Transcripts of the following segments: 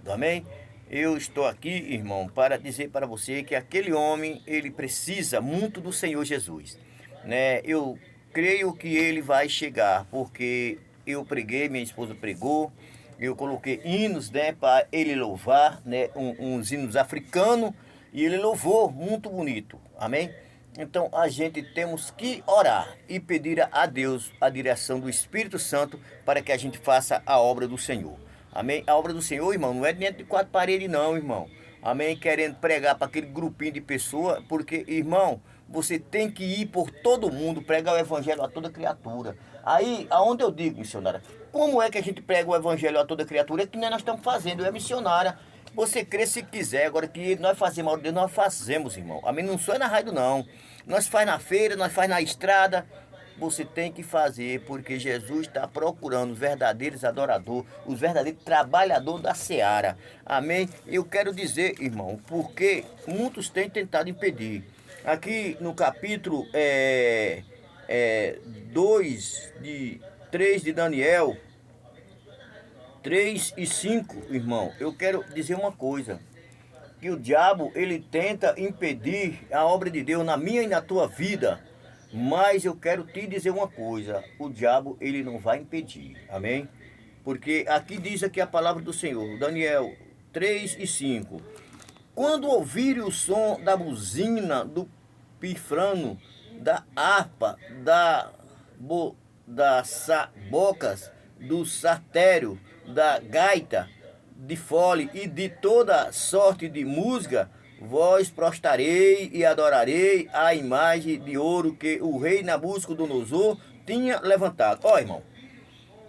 amado, amém? Eu estou aqui, irmão, para dizer para você que aquele homem, ele precisa muito do Senhor Jesus, né? Eu creio que ele vai chegar, porque eu preguei, minha esposa pregou, eu coloquei hinos, né, para ele louvar, né, uns hinos africanos, e ele louvou, muito bonito, amém? Então a gente temos que orar e pedir a Deus a direção do Espírito Santo para que a gente faça a obra do Senhor. Amém? A obra do Senhor, irmão, não é dentro de quatro paredes não, irmão. Amém? Querendo pregar para aquele grupinho de pessoas, porque, irmão, você tem que ir por todo mundo, pregar o evangelho a toda criatura. Aí, aonde eu digo, missionária, como é que a gente prega o evangelho a toda criatura? É que nós estamos fazendo, é missionária. Você crê se quiser, agora que nós fazemos a obra de Deus, nós fazemos, irmão. Amém? Não só é na rádio, não. Nós faz na feira, nós faz na estrada. Você tem que fazer, porque Jesus está procurando os verdadeiros adoradores, os verdadeiros trabalhadores da seara. Amém? Eu quero dizer, irmão, porque muitos têm tentado impedir. Aqui no capítulo 3 de Daniel, 3 e 5, irmão, eu quero dizer uma coisa. Que o diabo, ele tenta impedir a obra de Deus na minha e na tua vida. Mas eu quero te dizer uma coisa, o diabo, ele não vai impedir, amém? Porque aqui diz aqui a palavra do Senhor, Daniel 3 e 5. Quando ouvirem o som da buzina, do pifrano, da harpa, das bocas, do sartério, da gaita, de fole e de toda sorte de música, vós prostarei e adorarei a imagem de ouro que o rei Nabucodonosor tinha levantado. Ó, irmão,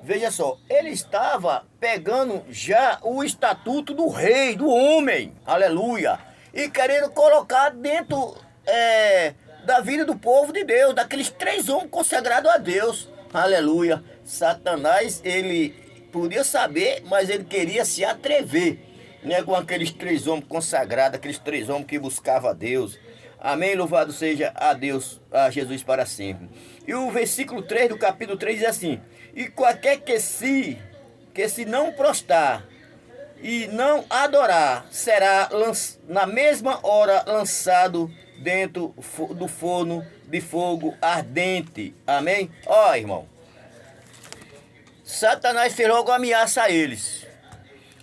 veja só, ele estava pegando já o estatuto do rei, do homem, aleluia, e querendo colocar dentro da vida do povo de Deus, daqueles três homens consagrados a Deus, aleluia. Satanás, ele podia saber, mas ele queria se atrever, né, com aqueles três homens consagrados, aqueles três homens que buscavam a Deus. Amém? Louvado seja a Deus, a Jesus para sempre. E o versículo 3 do capítulo 3 diz assim: e qualquer que se não prostrar e não adorar, será na mesma hora lançado dentro do forno de fogo ardente. Amém? Ó, irmão, Satanás fez logo ameaça a eles.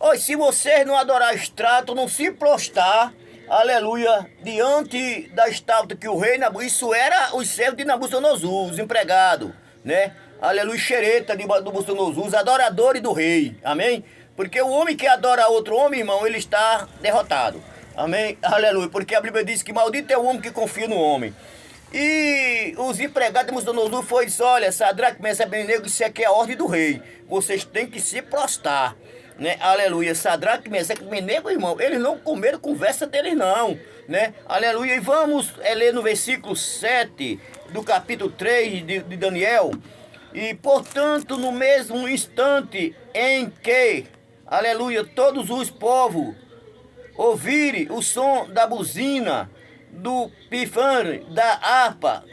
Oi, se vocês não adorar extrato, não se prostrar, aleluia, diante da estátua que o rei Nabucodonosor, isso era os servos de Nabucodonosor, os empregados, né? Aleluia, xereta de Nabucodonosor, os adoradores do rei, amém? Porque o homem que adora outro homem, irmão, ele está derrotado, amém? Aleluia, porque a Bíblia diz que maldito é o homem que confia no homem. E os empregados de Nabucodonosor foi isso: olha, Sadraque, Mesaque e Abednego, isso aqui é a ordem do rei, vocês têm que se prostrar, né? Aleluia. Sadraque, Mesaque e Abednego, irmão, eles não comeram conversa deles não, né? Aleluia. E vamos ler no versículo 7 do capítulo 3 de Daniel. E portanto, no mesmo instante em que, aleluia, todos os povos ouvirem o som da buzina, do pifane, da harpa,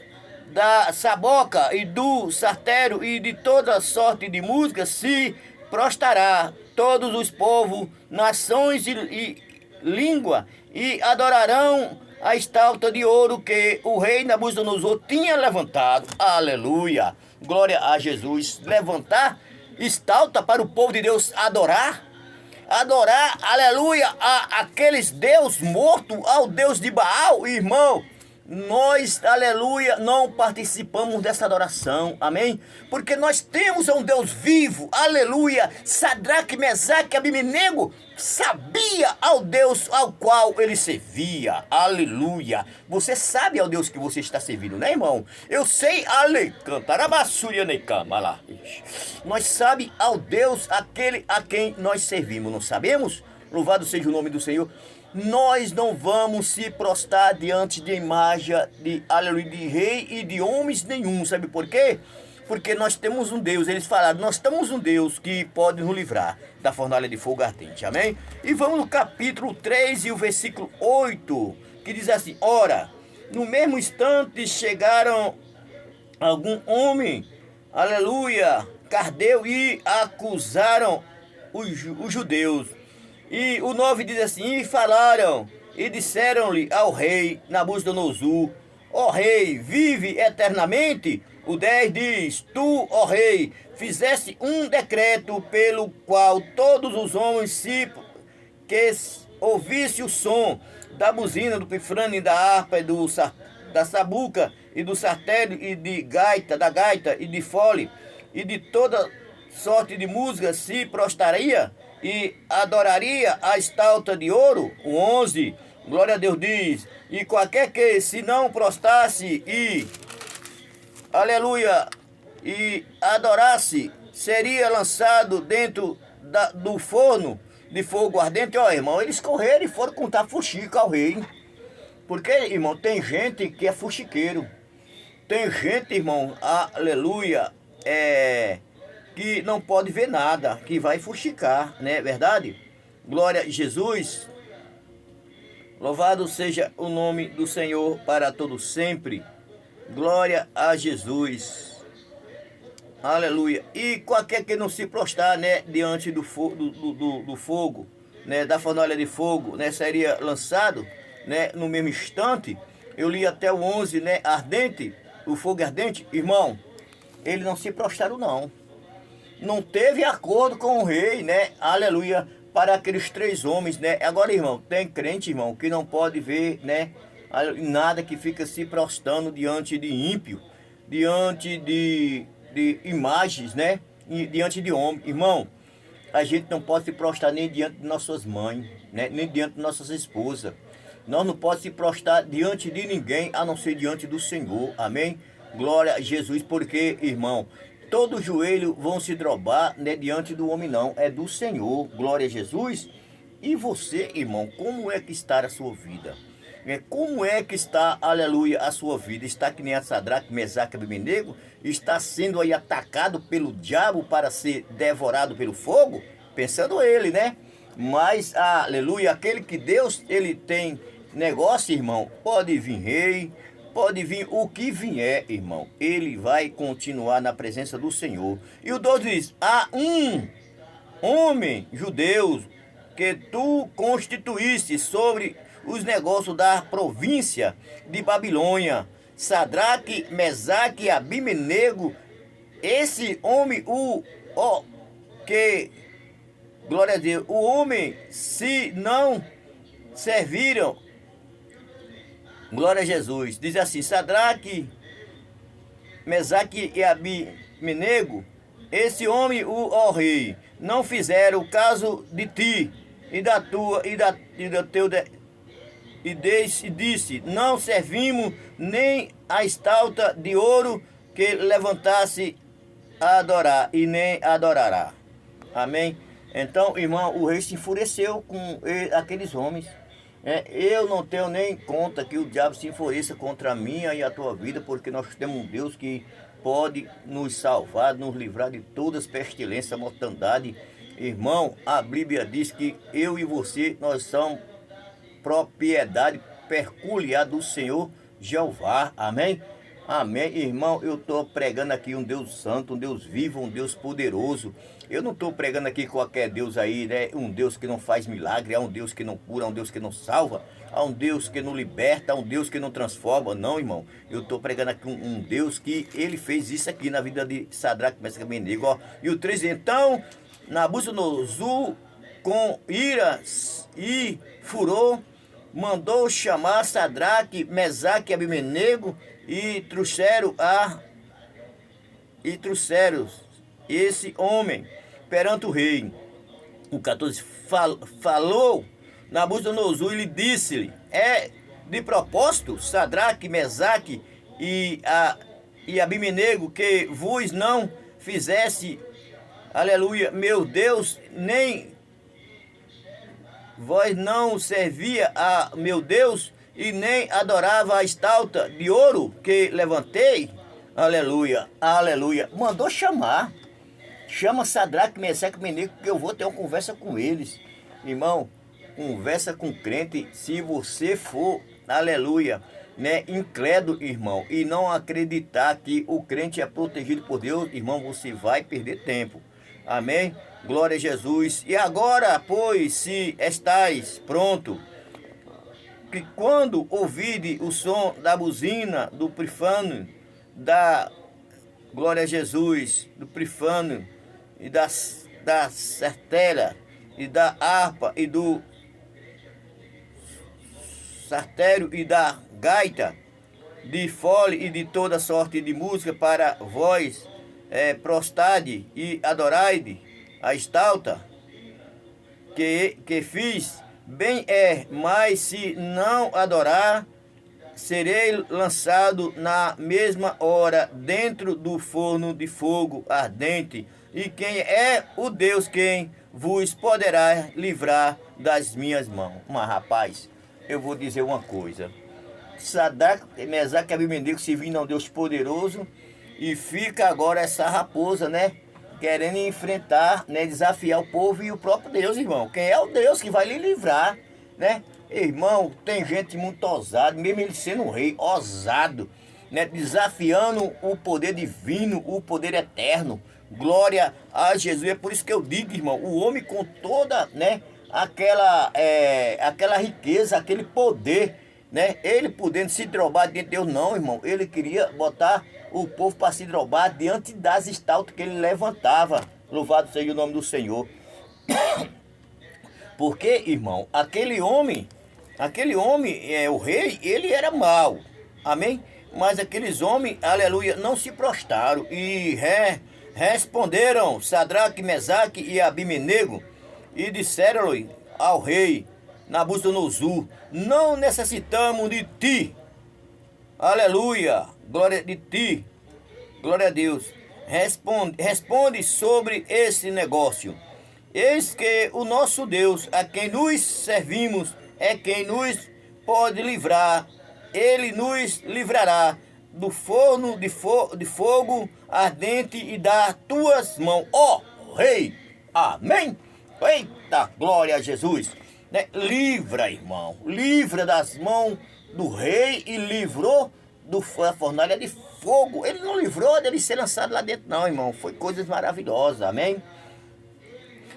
da saboca e do sartério e de toda sorte de música, se prostrará todos os povos, nações e língua, e adorarão a estátua de ouro que o rei Nabucodonosor tinha levantado. Aleluia! Glória a Jesus. Levantar estátua para o povo de Deus adorar. Adorar, aleluia, a aqueles deus mortos, ao Deus de Baal, irmão. Nós, aleluia, não participamos dessa adoração, amém? Porque nós temos um Deus vivo, aleluia. Sadraque, Mesaque e Abednego sabia ao Deus ao qual ele servia, aleluia. Você sabe ao Deus que você está servindo, né, irmão? Eu sei, lá. Nós sabe ao Deus aquele a quem nós servimos, não sabemos? Louvado seja o nome do Senhor. Nós não vamos se prostrar diante de imagem de, aleluia, de rei e de homens nenhum. Sabe por quê? Porque nós temos um Deus. Eles falaram, nós temos um Deus que pode nos livrar da fornalha de fogo ardente. Amém? E vamos no capítulo 3 e o versículo 8, que diz assim: ora, no mesmo instante chegaram algum homem, aleluia, cardeu, e acusaram os judeus. E o 9 diz assim: e falaram, e disseram-lhe ao rei Nabucodonosor: ó rei, vive eternamente. O 10 diz: tu, ó rei, fizeste um decreto pelo qual todos os homens que ouvisse o som da buzina, do pifrane, da harpa, da sabuca e do sartério e de gaita, da gaita e de fole e de toda sorte de música se prostraria e adoraria a estátua de ouro. O 11, glória a Deus, diz: e qualquer que se não prostrasse e, aleluia, e adorasse, seria lançado dentro do forno de fogo ardente. Ó, irmão, eles correram e foram contar fuxico ao rei. Porque, irmão, tem gente que é fuxiqueiro. Tem gente, irmão, aleluia, que não pode ver nada, que vai fuxicar, não é verdade? Glória a Jesus. Louvado seja o nome do Senhor para todo sempre. Glória a Jesus. Aleluia. E qualquer que não se prostrar, né, diante do fogo, né, da fornalha de fogo, né, seria lançado, né, no mesmo instante. Eu li até o 11, né, ardente, o fogo ardente. Irmão, eles não se prostraram não. Não teve acordo com o rei, né, aleluia, para aqueles 3 homens, né. Agora, irmão, tem crente, irmão, que não pode ver, né, nada, que fica se prostrando diante de ímpio, diante de imagens, né, e diante de homem. Irmão, a gente não pode se prostrar nem diante de nossas mães, né, nem diante de nossas esposas. Nós não podemos se prostrar diante de ninguém, a não ser diante do Senhor. Amém? Glória a Jesus, porque, irmão, todo joelho vão se drobar, né, diante do homem não, é do Senhor. Glória a Jesus. E você, irmão, como é que está a sua vida? Como é que está, aleluia, a sua vida? Está que nem a Sadraque, Mesaque e Abednego? Está sendo aí atacado pelo diabo para ser devorado pelo fogo? Pensando ele, né? Mas, aleluia, aquele que Deus, ele tem negócio, irmão, pode vir rei, pode vir o que vier, irmão. Ele vai continuar na presença do Senhor. E o 12 diz: há um homem judeu que tu constituíste sobre os negócios da província de Babilônia, Sadraque, Mesaque e Abednego. Esse homem, glória a Deus, o homem, se não serviram, glória a Jesus, diz assim: Sadraque, Mesaque e Abednego, esse homem, ó rei, não fizeram o caso de ti e da tua e do teu e disse: não servimos nem a estátua de ouro que levantasse a adorar, e nem adorará. Amém? Então, irmão, o rei se enfureceu com aqueles homens. Eu não tenho nem conta que o diabo se enfureça contra a minha e a tua vida, porque nós temos um Deus que pode nos salvar, nos livrar de todas as pestilências, mortandade. Irmão, a Bíblia diz que eu e você, nós somos propriedade peculiar do Senhor Jeová. Amém? Amém. Irmão, eu estou pregando aqui um Deus santo, um Deus vivo, um Deus poderoso. Eu não estou pregando aqui qualquer Deus aí, né? Um Deus que não faz milagre, é um Deus que não cura, é um Deus que não salva, é um Deus que não liberta, é um Deus que não transforma. Não, irmão. Eu estou pregando aqui um Deus que ele fez isso aqui na vida de Sadraque, Mesaque e Abednego, ó. E o 3, então, Nabucodonosor, com ira e furor, mandou chamar Sadraque, Mesaque e Abednego e trouxeram esse homem perante o rei. O 14, falou Nabucodonosor e lhe disse-lhe: de propósito, Sadraque, Mesaque e Abednego, que vos não fizesse, aleluia, meu Deus, nem vós não servia a meu Deus e nem adorava a estátua de ouro que levantei? Aleluia, aleluia. Mandou chamar. Chama Sadraque, Mesaque e Abednego, que eu vou ter uma conversa com eles. Irmão, conversa com crente, se você for, aleluia, né, incrédulo, irmão, e não acreditar que o crente é protegido por Deus, irmão, você vai perder tempo. Amém? Glória a Jesus. E agora, pois, se estáis pronto, que quando ouvide o som da buzina, do pifano, da glória a Jesus, do pifano e da sertela e da harpa e do sartério e da gaita, de fole e de toda sorte de música para vós, prostade e adoraide a estalta que fiz, bem mas se não adorar, serei lançado na mesma hora dentro do forno de fogo ardente. E quem é o Deus quem vos poderá livrar das minhas mãos? Mas rapaz, eu vou dizer uma coisa. Sadraque, Mesaque e Abimeleque servindo a um Deus poderoso, e fica agora essa raposa, né? Querendo enfrentar, né? Desafiar o povo e o próprio Deus, irmão. Quem é o Deus que vai lhe livrar, né? Irmão, tem gente muito ousada, mesmo ele sendo um rei, ousado, né? Desafiando o poder divino, o poder eterno. Glória a Jesus. É por isso que eu digo, irmão, o homem com toda, né? Aquela riqueza, aquele poder, né? Ele podendo se drobar diante de Deus, não, irmão. Ele queria botar o povo para se drobar diante das estátuas que ele levantava. Louvado seja o nome do Senhor. Porque, irmão, aquele homem, o rei, ele era mau. Amém? Mas aqueles homens, aleluia, não se prostraram e responderam Sadraque, Mesaque e Abimeleque e disseram-lhe ao rei Nabucodonosor: não necessitamos de ti, aleluia, glória de ti, glória a Deus. Responde sobre esse negócio. Eis que o nosso Deus, a quem nos servimos, é quem nos pode livrar. Ele nos livrará do forno de fogo ardente e das tuas mãos, ó rei. Amém? Eita, glória a Jesus. Né? Livra, irmão, livra das mãos do rei e livrou da fornalha de fogo. Ele não livrou dele ser lançado lá dentro, não, irmão. Foi coisas maravilhosas, amém?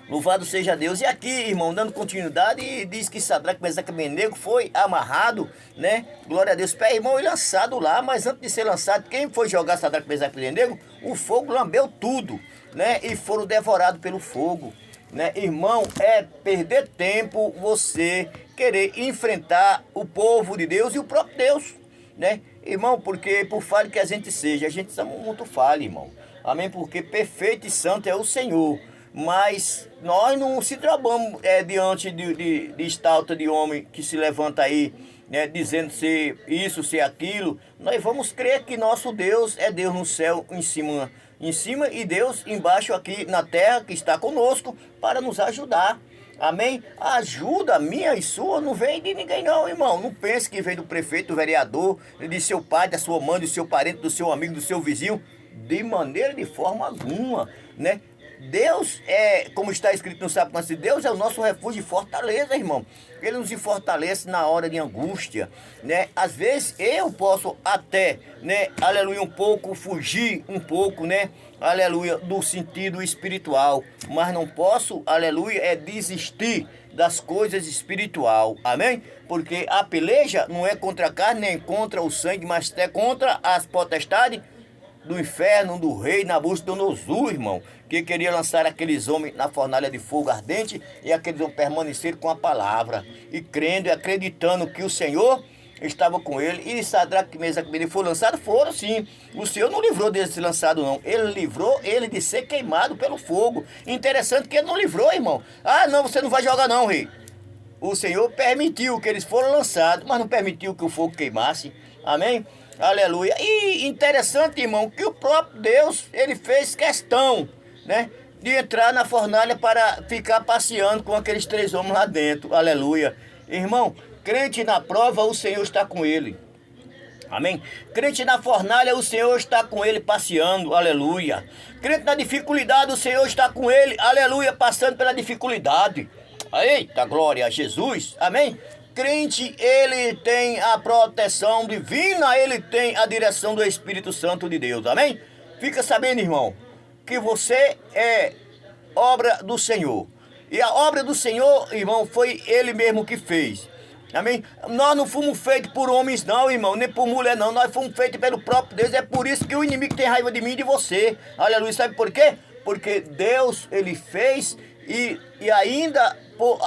Louvado seja Deus. E aqui, irmão, dando continuidade, diz que Sadraque, Mesaque e Abimeleque foi amarrado, né? Glória a Deus. Pé, irmão, e lançado lá. Mas antes de ser lançado, quem foi jogar Sadraque, Mesaque e Abimeleque? O fogo lambeu tudo, né? E foram devorados pelo fogo, né? Irmão, é perder tempo você querer enfrentar o povo de Deus e o próprio Deus, né? Irmão, porque por falho que a gente seja, a gente somos muito falho, irmão. Amém? Porque perfeito e santo é o Senhor. Mas nós não se trabamos diante de estátua de homem que se levanta aí, né, dizendo ser isso, ser aquilo. Nós vamos crer que nosso Deus é Deus no céu em cima e Deus embaixo aqui na terra, que está conosco para nos ajudar. Amém? A ajuda minha e sua não vem de ninguém não, irmão. Não pense que vem do prefeito, do vereador, de seu pai, da sua mãe, do seu parente, do seu amigo, do seu vizinho. De maneira, de forma alguma, né? Deus como está escrito no Salmo 1, Deus é o nosso refúgio e fortaleza, irmão. Ele nos fortalece na hora de angústia, né? Às vezes eu posso até, né, aleluia, um pouco fugir, né, aleluia, do sentido espiritual, mas não posso, aleluia, desistir das coisas espiritual, amém? Porque a peleja não é contra a carne, nem contra o sangue, mas é contra as potestades do inferno, do rei Nabucodonosor, irmão, que queria lançar aqueles homens na fornalha de fogo ardente, e aqueles homens permaneceram com a palavra, e crendo e acreditando que o Senhor estava com ele. E Sadraque, Mesaque e Abimeleque foram lançados? Foram sim. O Senhor não livrou dele de ser lançado, não. Ele livrou ele de ser queimado pelo fogo. Interessante que ele não livrou, irmão. Ah, não, você não vai jogar não, rei. O Senhor permitiu que eles foram lançados, mas não permitiu que o fogo queimasse. Amém? Aleluia. E interessante, irmão, que o próprio Deus, ele fez questão, né, de entrar na fornalha para ficar passeando com aqueles 3 homens lá dentro. Aleluia. Irmão, crente na prova, o Senhor está com ele. Amém? Crente na fornalha, o Senhor está com ele passeando. Aleluia. Crente na dificuldade, o Senhor está com ele. Aleluia, passando pela dificuldade. Eita, glória a Jesus. Amém? Crente, ele tem a proteção divina, ele tem a direção do Espírito Santo de Deus, amém? Fica sabendo, irmão, que você obra do Senhor. E a obra do Senhor, irmão, foi Ele mesmo que fez. Amém? Nós não fomos feitos por homens não, irmão, nem por mulher não. Nós fomos feitos pelo próprio Deus. É por isso que o inimigo tem raiva de mim e de você. Aleluia. Sabe por quê? Porque Deus, Ele fez e ainda,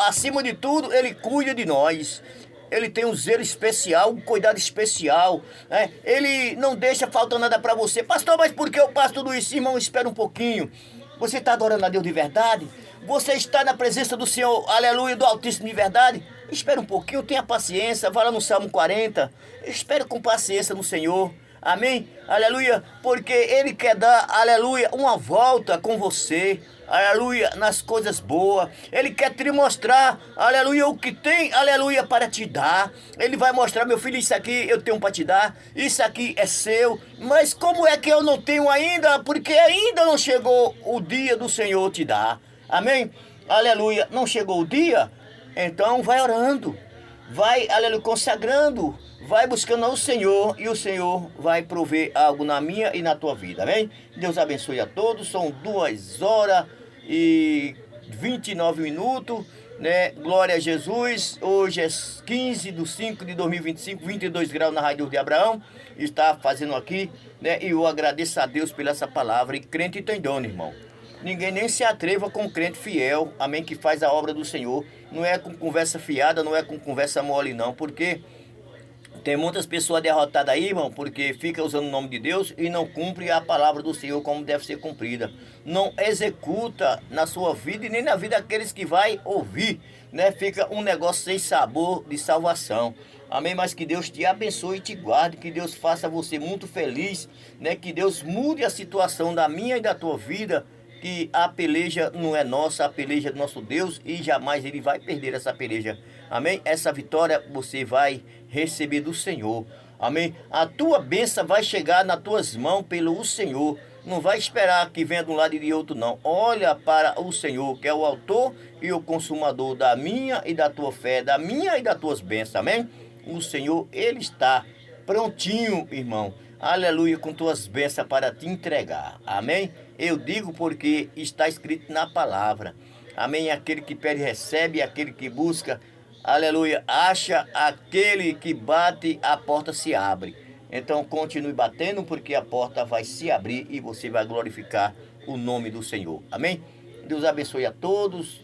acima de tudo, Ele cuida de nós. Ele tem um zelo especial, um cuidado especial, né? Ele não deixa faltar nada para você. Pastor, mas por que eu passo tudo isso? Irmão, espera um pouquinho. Você está adorando a Deus de verdade? Você está na presença do Senhor, aleluia, do Altíssimo de verdade? Espera um pouquinho, tenha paciência, vá lá no Salmo 40. Espere com paciência no Senhor. Amém? Aleluia, porque Ele quer dar, aleluia, uma volta com você, aleluia, nas coisas boas. Ele quer te mostrar, aleluia, o que tem, aleluia, para te dar. Ele vai mostrar, meu filho, isso aqui eu tenho para te dar, isso aqui é seu. Mas como é que eu não tenho ainda? Porque ainda não chegou o dia do Senhor te dar. Amém? Aleluia, não chegou o dia? Então vai orando, vai, aleluia, consagrando, vai buscando ao Senhor e o Senhor vai prover algo na minha e na tua vida, amém? Deus abençoe a todos, são 2h29, né? Glória a Jesus, hoje é 15/5/2025, 22 graus na Rádio de Abraão, está fazendo aqui, né? E eu agradeço a Deus pela essa palavra, e crente tem dono, irmão. Ninguém nem se atreva com um crente fiel, amém, que faz a obra do Senhor. Não é com conversa fiada, não é com conversa mole não, porque tem muitas pessoas derrotadas aí, irmão, porque fica usando o nome de Deus e não cumpre a palavra do Senhor como deve ser cumprida. Não executa na sua vida e nem na vida daqueles que vai ouvir, né? Fica um negócio sem sabor de salvação. Amém? Mas que Deus te abençoe e te guarde, que Deus faça você muito feliz, né? Que Deus mude a situação da minha e da tua vida, que a peleja não é nossa, a peleja é do nosso Deus e jamais Ele vai perder essa peleja. Amém? Essa vitória você vai receber do Senhor. Amém? A tua bênção vai chegar nas tuas mãos pelo Senhor. Não vai esperar que venha de um lado e de outro não. Olha para o Senhor, que é o autor e o consumador da minha e da tua fé, da minha e das tuas bênçãos. Amém? O Senhor, Ele está prontinho, irmão. Aleluia, com tuas bênçãos para te entregar. Amém? Eu digo porque está escrito na palavra. Amém? Aquele que pede recebe, aquele que busca, aleluia, acha, aquele que bate, a porta se abre. Então continue batendo, porque a porta vai se abrir e você vai glorificar o nome do Senhor. Amém? Deus abençoe a todos.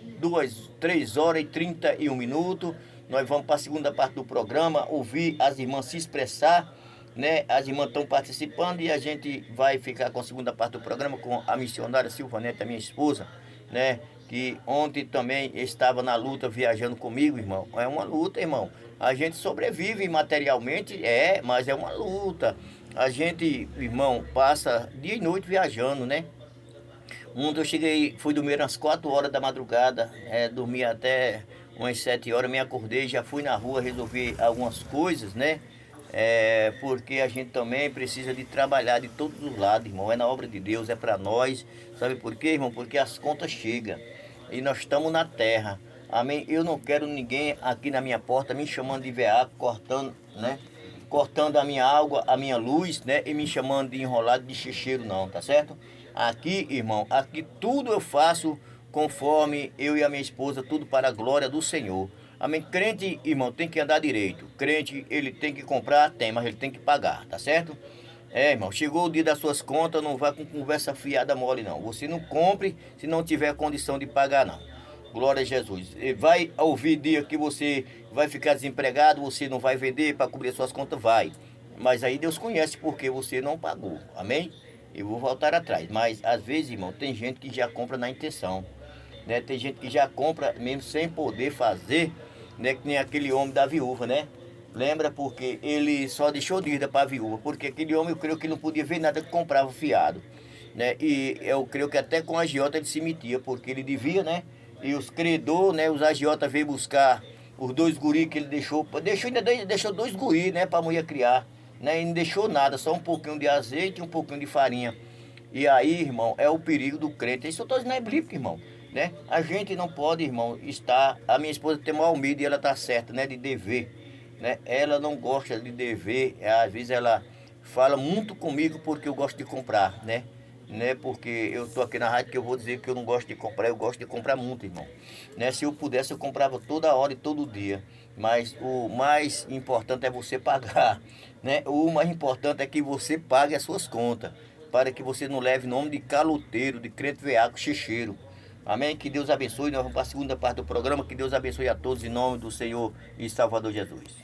3h31. Nós vamos para a segunda parte do programa, ouvir as irmãs se expressar, né? As irmãs estão participando e a gente vai ficar com a segunda parte do programa com a missionária Silvaneta, minha esposa, né? Que ontem também estava na luta viajando comigo, irmão. É uma luta, irmão. A gente sobrevive materialmente, mas é uma luta. A gente, irmão, passa dia e noite viajando, né? Ontem eu cheguei, fui dormir às 4 horas da madrugada, dormi até umas 7 horas, me acordei, já fui na rua resolver algumas coisas, né? Porque a gente também precisa de trabalhar de todos os lados, irmão. É na obra de Deus, é para nós. Sabe por quê, irmão? Porque as contas chegam e nós estamos na terra. Amém? Eu não quero ninguém aqui na minha porta me chamando de veaco, cortando, né? Cortando a minha água, a minha luz, né? E me chamando de enrolado, de checheiro, não, tá certo? Aqui, irmão, aqui tudo eu faço conforme eu e a minha esposa, tudo para a glória do Senhor. Amém? Crente, irmão, tem que andar direito. Crente, ele tem que comprar, mas ele tem que pagar, tá certo? Irmão, chegou o dia das suas contas, não vai com conversa fiada mole, não. Você não compre se não tiver condição de pagar, não. Glória a Jesus. Vai ouvir dia que você vai ficar desempregado, você não vai vender para cobrir suas contas, vai. Mas aí Deus conhece porque você não pagou. Amém? Eu vou voltar atrás. Mas às vezes, irmão, tem gente que já compra na intenção, né? Tem gente que já compra mesmo sem poder fazer, né? Que nem aquele homem da viúva, né? Lembra? Porque ele só deixou dívida para a viúva. Porque aquele homem, eu creio que não podia ver nada que comprava fiado, né? E eu creio que até com a agiota ele se metia, porque ele devia, né? E os credores, né? Os agiotas veio buscar os 2 guris que ele deixou. Ainda deixou 2 guris, né? Para a mulher criar, né? E não deixou nada, só um pouquinho de azeite e um pouquinho de farinha. E aí, irmão, é o perigo do crente. Isso eu estou dizendo, é bíblico, irmão, né? A gente não pode, irmão, estar... A minha esposa tem maior medo e ela está certa, né? De dever, né? Ela não gosta de dever. Às vezes ela fala muito comigo porque eu gosto de comprar, né? né? Porque eu tô aqui na rádio que eu vou dizer que eu não gosto de comprar, eu gosto de comprar muito, irmão. Né? Se eu pudesse, eu comprava toda hora e todo dia. Mas o mais importante é você pagar, né? O mais importante é que você pague as suas contas, para que você não leve nome de caloteiro, de crente veaco, checheiro. Amém? Que Deus abençoe. Nós vamos para a segunda parte do programa. Que Deus abençoe a todos em nome do Senhor e Salvador Jesus.